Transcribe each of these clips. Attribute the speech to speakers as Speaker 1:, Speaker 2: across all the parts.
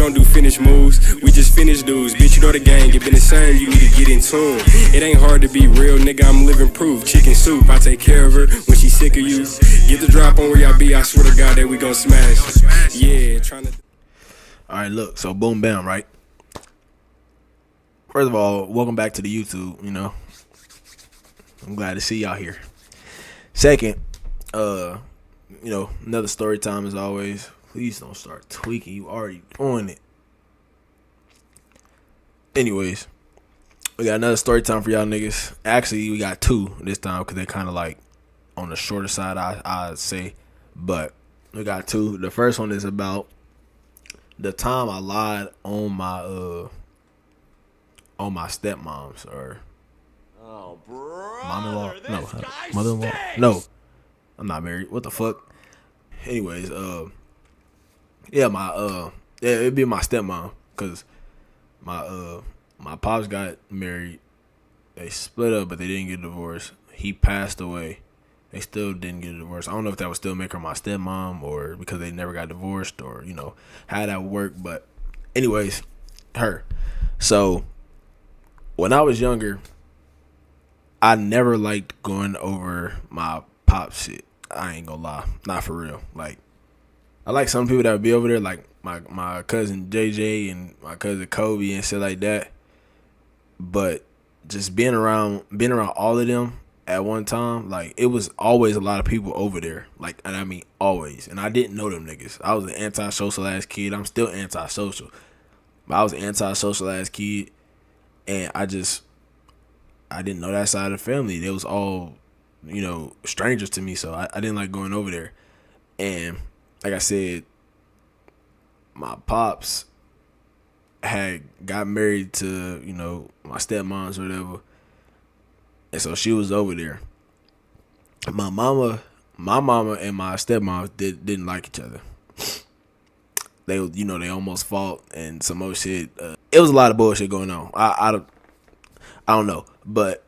Speaker 1: don't do finished moves, we just finished dudes. Bitch, you know the gang, it been the same, you need to get in tune. It ain't hard to be real, nigga, I'm living proof. Chicken soup, I take care of her when she sick of you. Get the drop on where y'all be, I swear to God that we gon' smash. Yeah, tryna.
Speaker 2: Alright, look, so boom bam, right? First of all, welcome back to the YouTube, you know. I'm glad to see y'all here. Second, you know, another story time as always. Please don't start tweaking. You already doing it. Anyways, we got another story time for y'all niggas. Actually, we got two this time because they're kind of like on the shorter side, I'd say. But we got two. The first one is about the time I lied on my stepmoms or mom-in-law. No, mother-in-law. No, I'm not married. What the fuck? Anyways, yeah, it'd be my stepmom because my pops got married. They split up, but they didn't get divorced. He passed away. They still didn't get a divorce. I don't know if that would still make her my stepmom or because they never got divorced or, you know, how that would work. But anyways, her. So when I was younger, I never liked going over my pop shit. I ain't gonna lie. Not for real. Like, I like some people that would be over there, like my cousin JJ and my cousin Kobe and shit like that. But just being around all of them at one time, like, it was always a lot of people over there. Like, and I mean always. And I didn't know them niggas. I was an antisocial ass kid. I'm still antisocial. But I was an antisocial ass kid. And I didn't know that side of the family. They was all, you know, strangers to me. So I didn't like going over there. And like I said, my pops had got married to, you know, my stepmoms or whatever. And so she was over there. My mama and my stepmom didn't like each other. They, you know, they almost fought and some more shit. It was a lot of bullshit going on. I don't know. But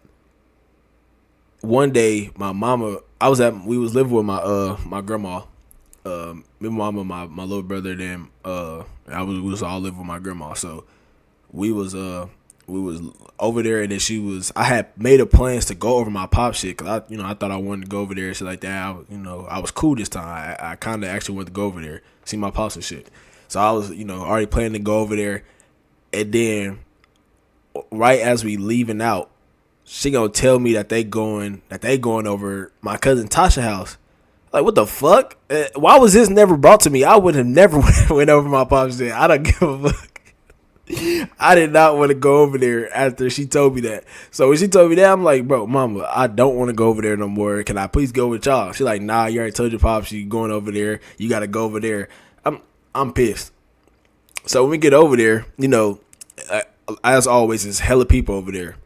Speaker 2: one day my mama, we was living with my grandma. Me, mama, my little brother, then we was all living with my grandma. So we was over there, and then I had made up plans to go over my pop shit because I thought I wanted to go over there and shit like that. I was cool this time. I kind of actually wanted to go over there, see my pops and shit. So I was, already planning to go over there, and then right as we leaving out, she gonna tell me that they going over my cousin Tasha's house. Like, what the fuck? Why was this never brought to me? I would have never went over my pop's shit. I don't give a fuck. I did not want to go over there after she told me that. So when she told me that, I'm like, bro, mama, I don't want to go over there no more. Can I please go with y'all? She's like, nah, you already told your pops you going over there. You got to go over there. I'm pissed. So when we get over there, as always, there's hella people over there.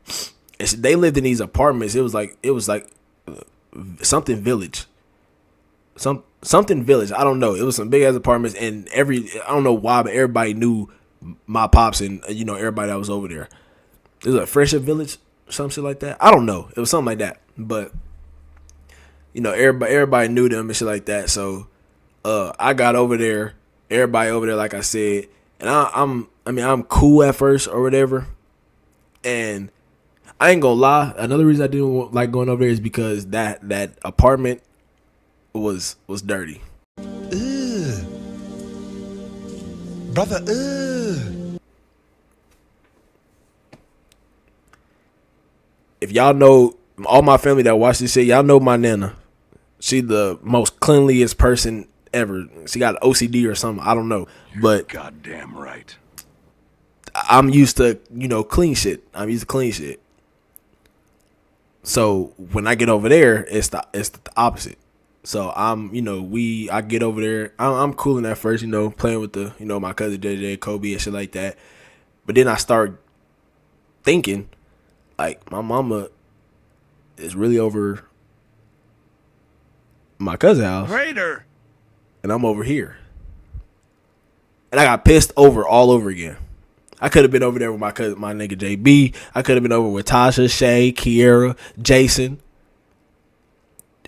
Speaker 2: And they lived in these apartments. It was like something village. Something village. I don't know. It was some big ass apartments, and I don't know why, but everybody knew my pops and everybody that was over there. It was a friendship village, some shit like that. I don't know. It was something like that. But everybody knew them and shit like that. So I got over there. Everybody over there, like I said, and I'm cool at first or whatever. And I ain't gonna lie. Another reason I didn't like going over there is because that apartment was dirty.
Speaker 3: Ugh. Brother, ugh.
Speaker 2: If y'all know, all my family that watch this shit, y'all know my nana. She the most cleanliest person ever. She got OCD or something. I don't know. But
Speaker 3: goddamn right.
Speaker 2: I'm used to, clean shit. I'm used to clean shit. So when I get over there, it's the opposite. So I get over there. I'm cooling at first, playing with the, my cousin JJ, Kobe and shit like that. But then I start thinking, like, my mama is really over my cousin's house.
Speaker 3: Traitor.
Speaker 2: And I'm over here. And I got pissed all over again. I could have been over there with my cousin, my nigga JB. I could have been over with Tasha, Shay, Kiera, Jason.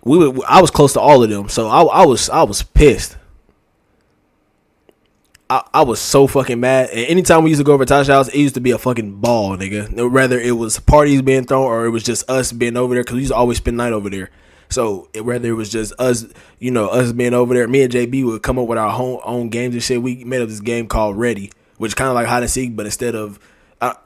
Speaker 2: I was close to all of them, so I was pissed. I was so fucking mad. And anytime we used to go over to Tasha's house, it used to be a fucking ball, nigga. Whether it was parties being thrown or it was just us being over there, because we used to always spend the night over there. So whether it was just us, us being over there, me and JB would come up with our own games and shit. We made up this game called Ready, which is kind of like hide and seek, but instead of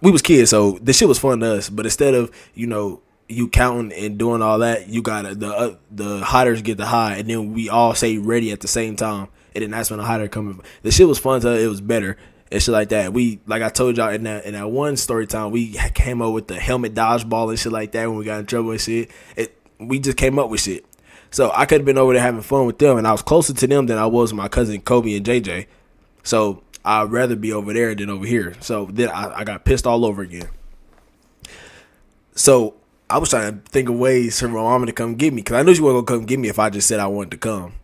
Speaker 2: we was kids, so this shit was fun to us. But instead of you counting and doing all that, you got the hiders get the hide, and then we all say ready at the same time, and then that's when the hider come. The shit was fun. It was better and shit like that. We, like I told y'all in that one story time, we came up with the helmet dodgeball and shit like that when we got in trouble and shit. We just came up with shit. So I could have been over there having fun with them, and I was closer to them than I was with my cousin Kobe and JJ. So I'd rather be over there than over here. So then I got pissed all over again. So I was trying to think of ways for my mama to come get me, because I knew she wasn't going to come get me if I just said I wanted to come.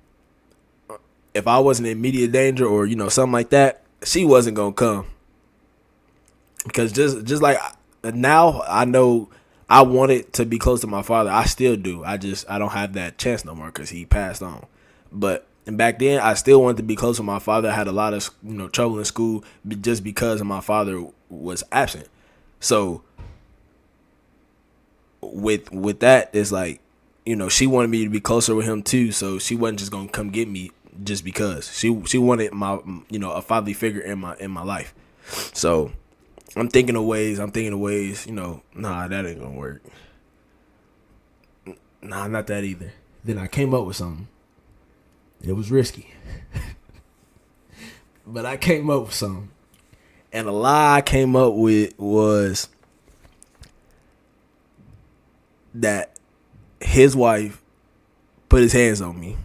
Speaker 2: If I wasn't in immediate danger or, something like that, she wasn't going to come. Because just like now, I know I wanted to be close to my father. I still do. I don't have that chance no more because he passed on. But back then, I still wanted to be close to my father. I had a lot of trouble in school just because my father was absent. So with that, it's like, she wanted me to be closer with him too. So she wasn't just gonna come get me just because she wanted my a fatherly figure in my life. So I'm thinking of ways. Nah, that ain't gonna work. Nah, not that either. Then I came up with something. It was risky. But I came up with something. And the lie I came up with was that his wife put his hands on me.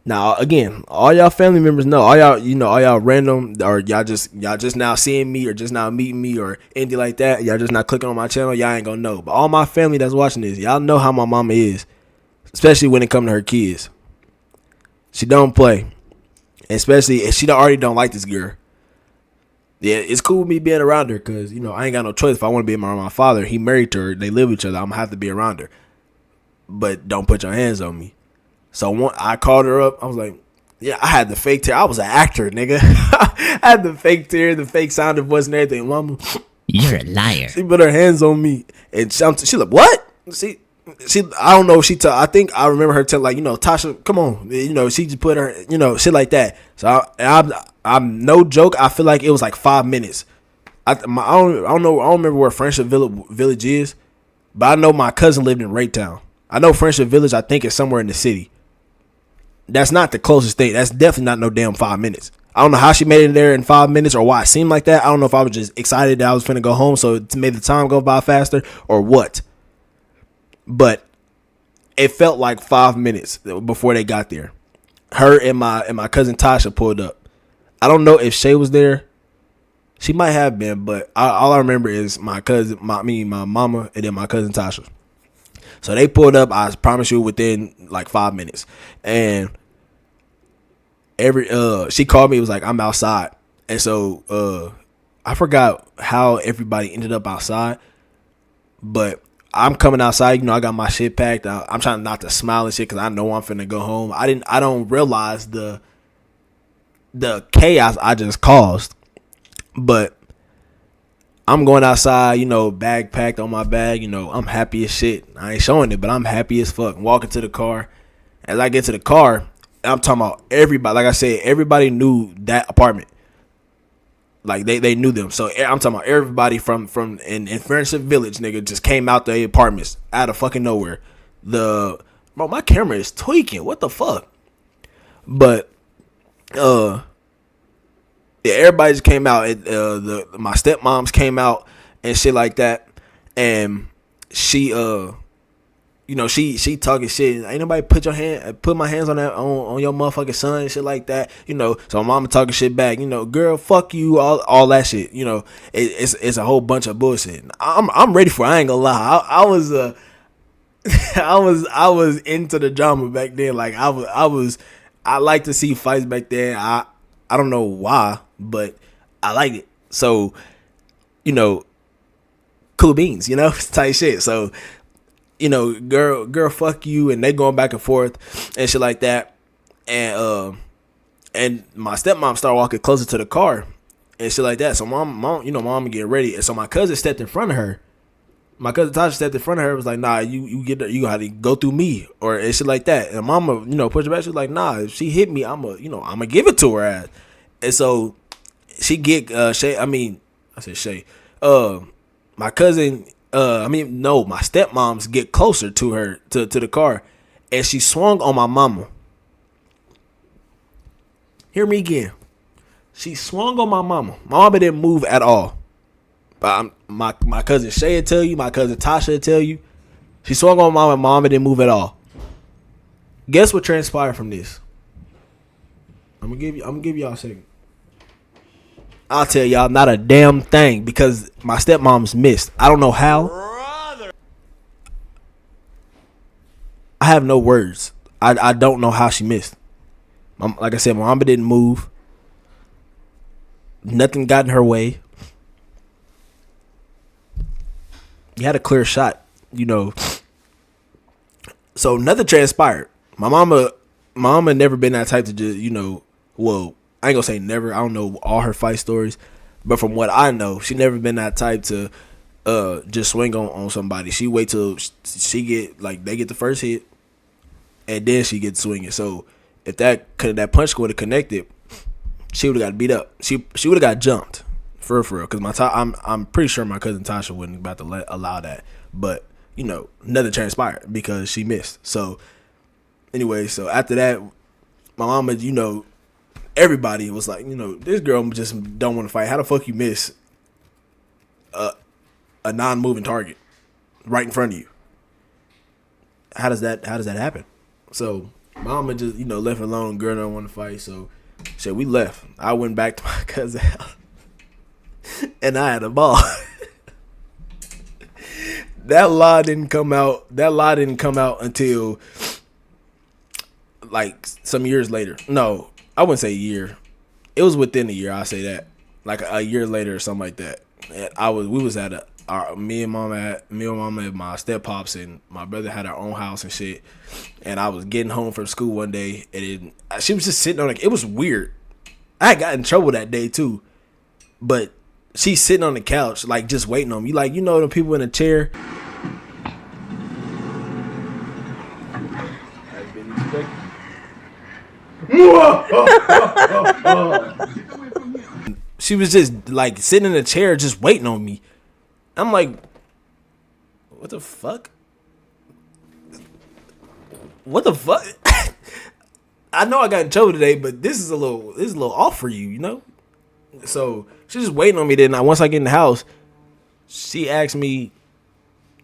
Speaker 2: Now, again, all y'all family members know, all y'all random, or y'all just now seeing me, or just now meeting me, or anything like that. Y'all just not clicking on my channel. Y'all ain't gonna know. But all my family that's watching this, y'all know how my mama is, especially when it comes to her kids. She don't play, especially if she already don't like this girl. Yeah, it's cool with me being around her because I ain't got no choice. If I want to be around my father, he married to her, they live with each other, I'm gonna have to be around her. But don't put your hands on me. So I called her up. I was like, yeah, I had the fake tear. I was an actor, nigga. I had the fake tear, the fake sounded voice and everything. Mama,
Speaker 4: you're a liar.
Speaker 2: She put her hands on me, and she like, what? She I don't know if I think I remember her telling, like, Tasha, come on. She just put her, shit like that. So I'm no joke. I feel like it was like 5 minutes. I don't know. I don't remember where Friendship Village is, but I know my cousin lived in Raytown. I know Friendship Village, I think, is somewhere in the city. That's not the closest thing. That's definitely not no damn 5 minutes. I don't know how she made it there in 5 minutes or why it seemed like that. I don't know if I was just excited that I was finna go home, so it made the time go by faster or what. But it felt like 5 minutes before they got there. Her and my cousin Tasha pulled up. I don't know if Shay was there. She might have been, but all I remember is my cousin, my mama, and then my cousin Tasha. So they pulled up, I promise you, within like 5 minutes. And she called me, it was like, I'm outside. And so I forgot how everybody ended up outside. But I'm coming outside, I got my shit packed. I'm trying not to smile and shit because I know I'm finna go home. I don't realize the chaos I just caused. But I'm going outside, bag packed on my bag, I'm happy as shit. I ain't showing it, but I'm happy as fuck. Walking to the car. As I get to the car, I'm talking about everybody. Like I said, everybody knew that apartment. Like they knew them. So I'm talking about everybody from in Friendship Village, nigga, just came out the apartments out of fucking nowhere. Bro, my camera is tweaking. What the fuck? But yeah, everybody just came out. My stepmoms came out and shit like that, and she she talking shit. Ain't nobody put my hands on that on your motherfucking son and shit like that. So my mama talking shit back. Girl, fuck you, all that shit. It's a whole bunch of bullshit. I'm ready for it. I ain't gonna lie. I was I was into the drama back then. Like I like to see fights back then. I don't know why, but I like it. So, cool beans, type shit. So, girl, fuck you, and they going back and forth and shit like that. And And my stepmom started walking closer to the car and shit like that. So mom getting ready. And so my cousin stepped in front of her. My cousin Tasha stepped in front of her. Was like, nah, you gotta go through me or and shit like that. And mama, pushed her back. She was like, nah, if she hit me, I'ma give it to her ass. And so she get Shay. I said Shay. My cousin. My stepmoms get closer to her to the car, and she swung on my mama. Hear me again. She swung on my mama. My mama didn't move at all. But my cousin Shay will tell you. My cousin Tasha will tell you. She swung on my mama. My mama didn't move at all. Guess what transpired from this? I'm gonna give y'all a second. I'll tell y'all not a damn thing because my stepmom's missed. I don't know how. Brother. I have no words. I don't know how she missed. Like I said, my mama didn't move. Nothing got in her way. You had a clear shot, So nothing transpired. My mama never been that type to just, I ain't gonna say never. I don't know all her fight stories, but from what I know, she never been that type to just swing on somebody. She wait till she get they get the first hit, and then she gets swinging. So if that punch would have connected, she would have got beat up. She would have got jumped for real. Because I'm pretty sure my cousin Tasha wouldn't about to allow that. But nothing transpired because she missed. So anyway, so after that, my mama, everybody was like, this girl just don't want to fight. How the fuck you miss a non-moving target right in front of you? How does that happen? So mama just left alone. Girl don't want to fight. So shit, we left. I went back to my cousin's house and I had a ball. That lie didn't come out. Until some years later. No, I wouldn't say a year. It was within a year. I'll say that, a year later or something like that. And we was at me and mama and my step pops and my brother had our own house and shit. And I was getting home from school one day and she was just sitting on it was weird. I got in trouble that day too, but she's sitting on the couch just waiting on me. The people in a chair. She was just sitting in a chair just waiting on me. I'm like, what the fuck? I know I got in trouble today, but this is a little off for you, So she's just waiting on me. Then once I get in the house, she asked me,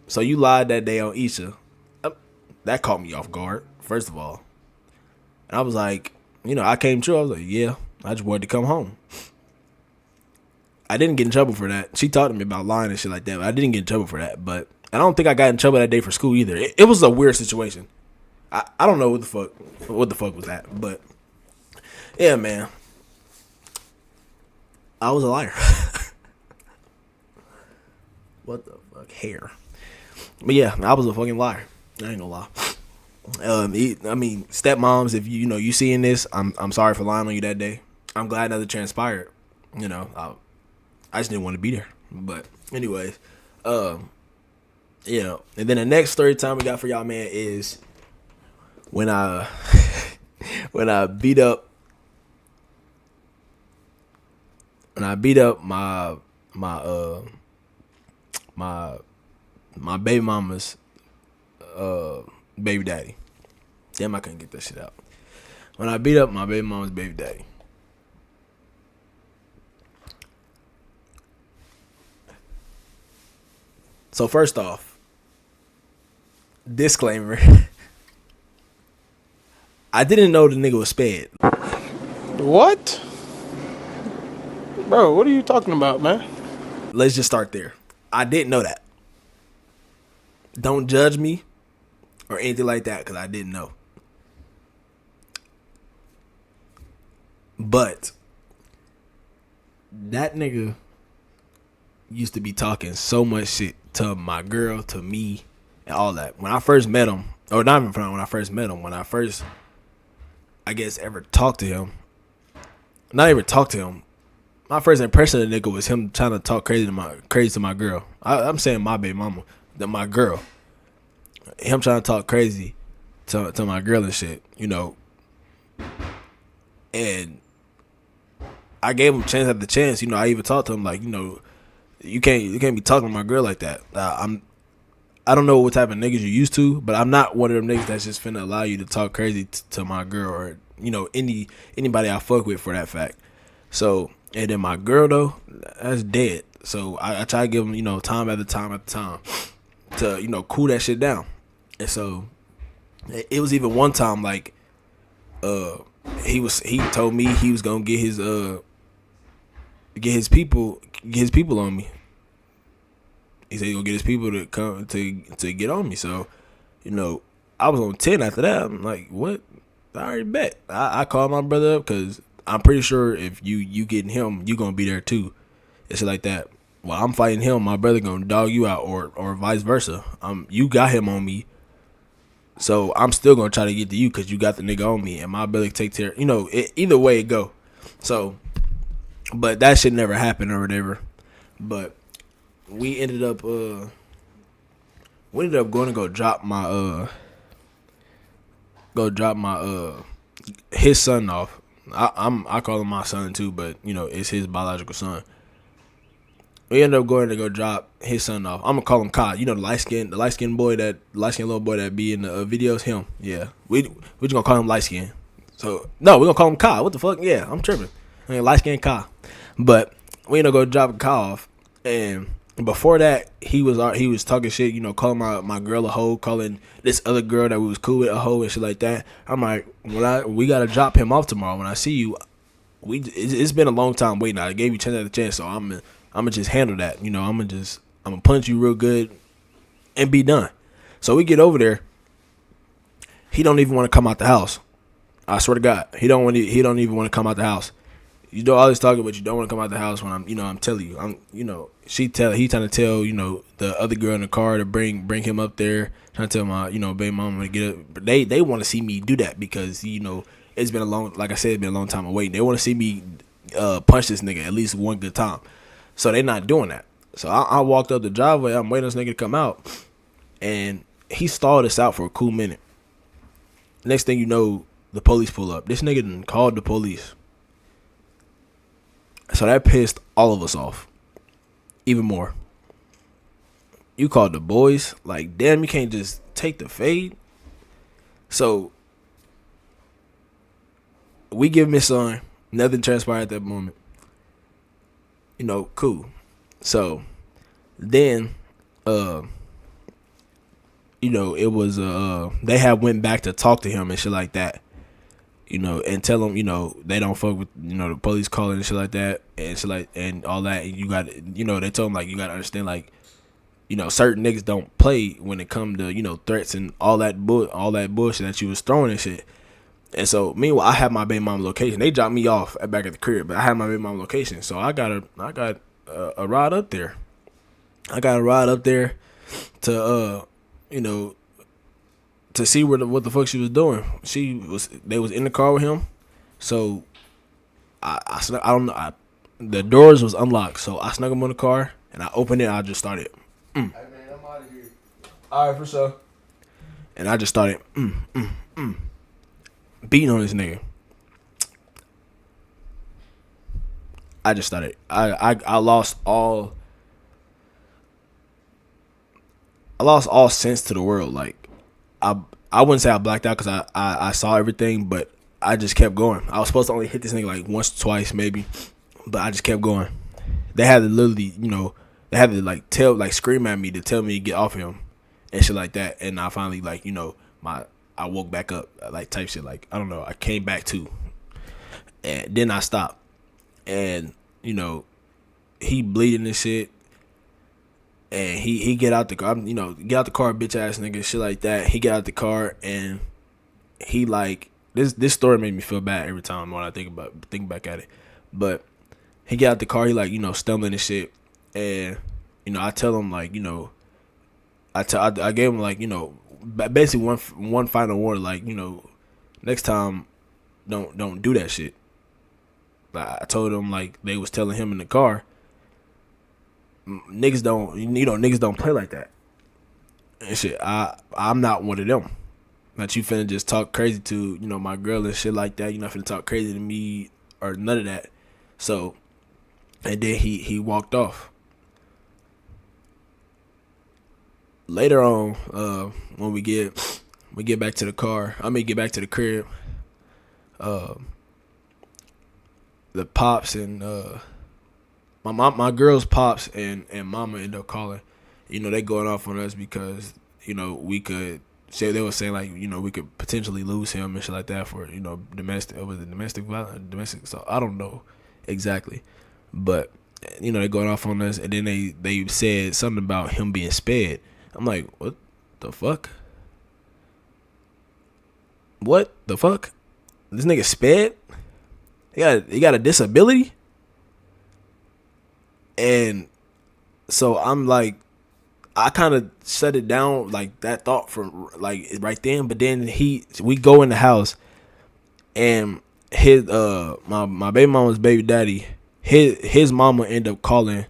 Speaker 2: "So you lied that day on Isha?" That caught me off guard, first of all. And I was like, I came true. I was like, yeah, I just wanted to come home. I didn't get in trouble for that. She talked to me about lying and shit like that, but I didn't get in trouble for that. But I don't think I got in trouble that day for school either. It was a weird situation. I don't know what the fuck was that, but yeah, man, I was a liar. What the fuck, hair? But yeah, I was a fucking liar. I ain't gonna lie. Stepmoms, if you seeing this, I'm sorry for lying on you that day. I'm glad nothing transpired. I just didn't want to be there. But anyways, and then the next story time we got for y'all, man, is when I beat up my baby mama's baby daddy. Damn, I couldn't get that shit out. When I beat up my baby mama's baby daddy. So first off, disclaimer. I didn't know the nigga was Sped.
Speaker 4: What? Bro, what are you talking about, man?
Speaker 2: Let's just start there. I didn't know that. Don't judge me or anything like that because I didn't know. But that nigga used to be talking so much shit to my girl, to me, and all that. When I first met him, or not even when I first met him, when I first, I guess, ever talked to him, not even talk to him. My first impression of the nigga was him trying to talk crazy to my girl. I'm saying my baby mama, my girl. Him trying to talk crazy to my girl and shit, you know. And I gave him chance after chance, you know. I even talked to him like, you know, you can't be talking to my girl like that. I don't know what type of niggas you used to, but I'm not one of them niggas that's just finna allow you to talk crazy to my girl or, you know, anybody I fuck with for that fact. So, and then my girl though, that's dead. So I try to give him, you know, time after time to, you know, cool that shit down. And so it was even one time like he told me he was gonna get his people on me. He said he gonna get his people to come to get on me. So, you know, I was on 10 after that. I'm like, what? I already bet. I called my brother up because I'm pretty sure if you getting him, you gonna be there too. And shit like that. While I'm fighting him, my brother gonna dog you out or vice versa. You got him on me. So I'm still gonna try to get to you because you got the nigga on me, and my ability to take care. You know, either way it go. So, but that shit never happened or whatever. But we ended up going to go drop my his son off. I call him my son too, but you know it's his biological son. We ended up going to go drop his son off. I'm gonna call him Kai. You know the light skinned little boy that be in the videos. Him, yeah. We just gonna call him light skin. So no, we gonna call him Kai. What the fuck? Yeah, I'm tripping. I mean, light skinned Kai. But we ended up go drop Kai off, and before that he was talking shit. You know, calling my girl a hoe, calling this other girl that we was cool with a hoe and shit like that. I'm like, we gotta drop him off tomorrow. When I see you, it's been a long time waiting. I gave you chance after chance, so I'm gonna just handle that. You know, I'm gonna punch you real good and be done. So we get over there. He don't even want to come out the house. I swear to God, he don't even want to come out the house. You do all this talking, but you don't want to come out the house when I'm telling you. He trying to tell, you know, the other girl in the car to bring him up there, trying to tell my, you know, baby mama to get up. But they want to see me do that because, you know, it's been a long time of waiting. They want to see me punch this nigga at least one good time. So they not doing that. So I walked up the driveway. I'm waiting on this nigga to come out, and he stalled us out for a cool minute. Next thing you know, the police pull up. This nigga done called the police. So that pissed all of us off, even more. You called the boys, like, damn, you can't just take the fade. So we give him his son. Nothing transpired at that moment. You know, cool. So then, you know, it was they had went back to talk to him and shit like that. You know, and tell him, you know, they don't fuck with, you know, the police calling and shit like that and shit like and all that. And you got, you know, they told him like you gotta understand, like, you know, certain niggas don't play when it come to, you know, threats and all that bullshit that you was throwing and shit. And so, meanwhile, I have my baby mama location. They dropped me off back at the crib, but I had my baby mama location. So I got a ride up there. I got a ride up there to, you know, to see what the fuck she was doing. They was in the car with him. So I don't know. The doors was unlocked, so I snuck him in the car and I opened it. And I just started.
Speaker 4: Hey man, I'm out of here.
Speaker 2: All right, for sure. And I just started beating on this nigga. I just started. I lost all sense to the world. Like I wouldn't say I blacked out because I saw everything, but I just kept going. I was supposed to only hit this nigga like once, twice, maybe, but I just kept going. They had to literally, you know, they had to like scream at me to tell me to get off him and shit like that. And I finally, like, you know, I woke back up, like, type shit. Like, I don't know, I came back too, and then I stopped, and you know, he bleeding and shit. And he get out the car, you know, get out the car, bitch ass nigga, shit like that. He get out the car and he like this story made me feel bad every time when I think back at it. But he get out the car, he like, you know, stumbling and shit. And you know, I tell him like, you know, I gave him like, you know, basically one final warning, like, you know, next time don't do that shit. I told him like they was telling him in the car, niggas don't, niggas don't play like that and shit. I'm not one of them. That you finna just talk crazy to, my girl and shit like that. You're not finna talk crazy to me or none of that. So, and then he walked off. Later on, when we get back to the car, get back to the crib, the pops and my girl's pops and mama end up calling. They going off on us because we could say, they were saying like we could potentially lose him and shit like that for domestic violence, domestic. So I don't know exactly, but they going off on us, and then they said something about him being sped. I'm like, what the fuck? What the fuck? This nigga sped? He got a disability? And so I'm like, I kind of shut it down, like that thought from like right then. But then we go in the house, and his my baby mama's baby daddy, his mama ended up calling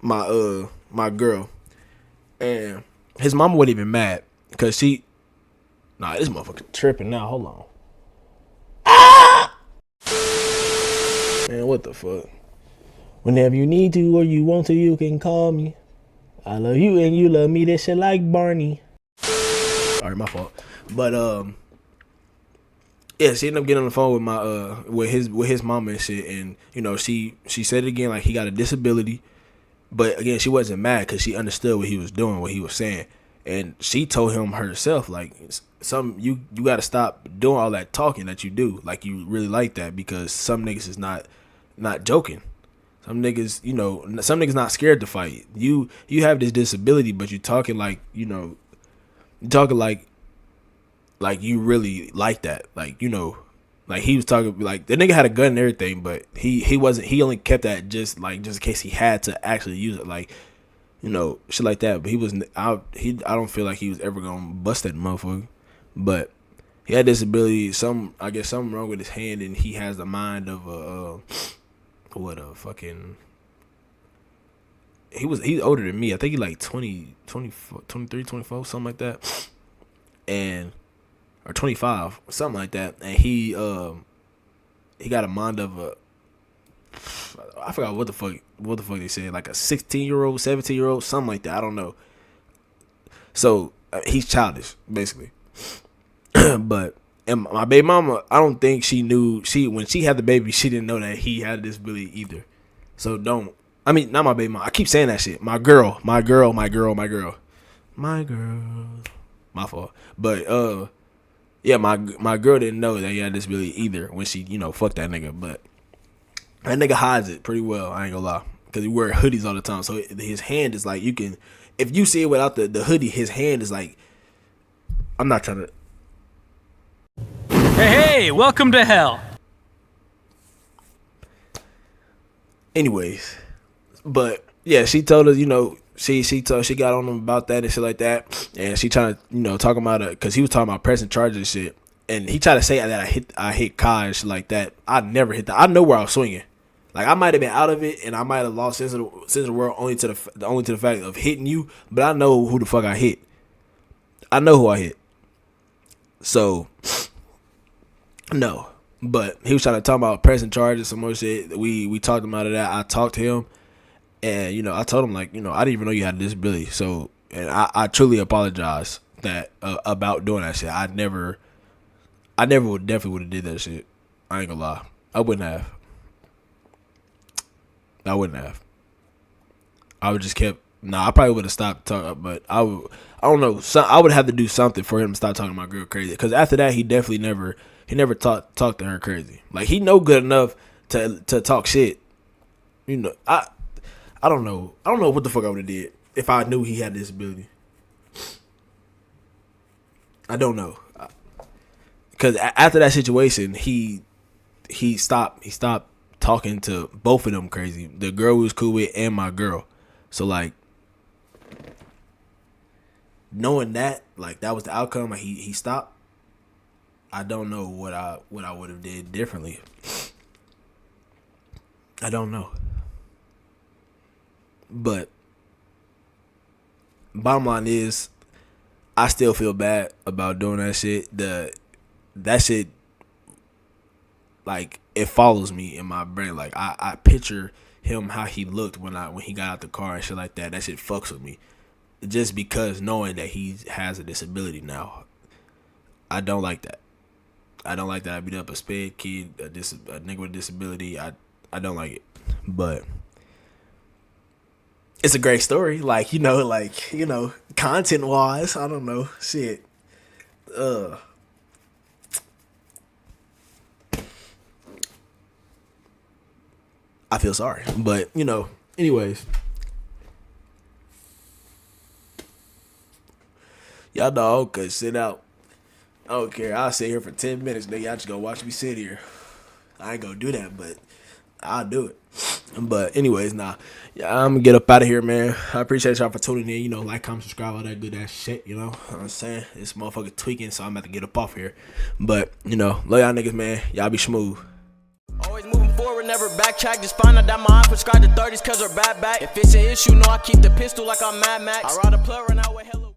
Speaker 2: my girl, and his mama wasn't even mad because this motherfucker tripping now. Hold on. Man, what the fuck? Whenever you need to or you want to, you can call me. I love you and you love me. That shit like Barney. Alright, my fault. But yeah, she ended up getting on the phone with my with his mama and shit, and she said it again, like he got a disability, but again she wasn't mad because she understood what he was doing, what he was saying, and she told him herself like, you got to stop doing all that talking that you do, like you really like that, because some niggas is not joking. Some niggas not scared to fight. You have this disability, but you talking like, you talking like you really like that. Like, like he was talking like the nigga had a gun and everything, but he only kept that just in case he had to actually use it, like, shit like that. But I don't feel like he was ever gonna bust that motherfucker. But he had disability. I guess something wrong with his hand, and he has the mind of he's older than me. I think he's like 20, 24, 23, 24, something like that. Or 25, something like that. And he got a mind of I forgot what the fuck they said, like a 16-year-old, 17-year-old, something like that. I don't know. So he's childish, basically. But and my baby mama, I don't think she knew, when she had the baby, she didn't know that he had a disability either. So not my baby mama. I keep saying that shit. My girl. My fault. But yeah, my girl didn't know that he had a disability either when she, fucked that nigga. But that nigga hides it pretty well, I ain't gonna lie, because he wear hoodies all the time. So his hand is like, if you see it without the hoodie, his hand is like, I'm not trying to.
Speaker 5: Hey, welcome to hell.
Speaker 2: Anyways, but yeah, she told us, she got on him about that and shit like that, and she trying to, talking about it, because he was talking about pressing charges and shit, and he tried to say that I hit Kai and shit like that. I never hit that. I know where I was swinging. Like, I might have been out of it, and I might have lost sense of the world only to the fact of hitting you, but I know who the fuck I hit. I know who I hit. So, no. But he was trying to talk about pressing charges, some more shit. We talked about that. I talked to him, and I told him, like, I didn't even know you had a disability. So, and I truly apologize that about doing that shit. I never definitely would have did that shit. I ain't gonna lie. I wouldn't have. I would just kept. I probably would have stopped talking, but I don't know. I would have to do something for him to stop talking to my girl crazy. Because after that, he definitely never talked to her crazy. Like, he know good enough to talk shit. I don't know. I don't know what the fuck I would have did if I knew he had a disability. I don't know. Because after that situation, he stopped talking to both of them crazy. The girl we was cool with and my girl. So, like, knowing that, like, that was the outcome, like, he stopped, I don't know what I would have did differently. I don't know. But bottom line is, I still feel bad about doing that shit. That shit, like, it follows me in my brain. Like, I picture him how he looked when he got out the car and shit like that. That shit fucks with me. Just because knowing that he has a disability now, I don't like that. I don't like that. I beat up a sped kid, a nigga with a disability. I don't like it. But it's a great story. Like, content wise, I don't know. Shit. I feel sorry. But, anyways. Y'all dog could sit out. I don't care. I'll sit here for 10 minutes, nigga. Y'all just gonna watch me sit here. I ain't gonna do that, but I'll do it. But anyways, yeah, I'm gonna get up out of here, man. I appreciate y'all for tuning in. Like, comment, subscribe, all that good ass shit, you know what I'm saying? This motherfucker tweaking, so I'm about to get up off here. But, love y'all niggas, man. Y'all be smooth.
Speaker 6: Always moving forward, never backtrack. Just find out that my eye prescribed the 30s cause we're bad back. If it's an issue, no, I keep the pistol like I'm Mad Max. I ride a plug right now with hella.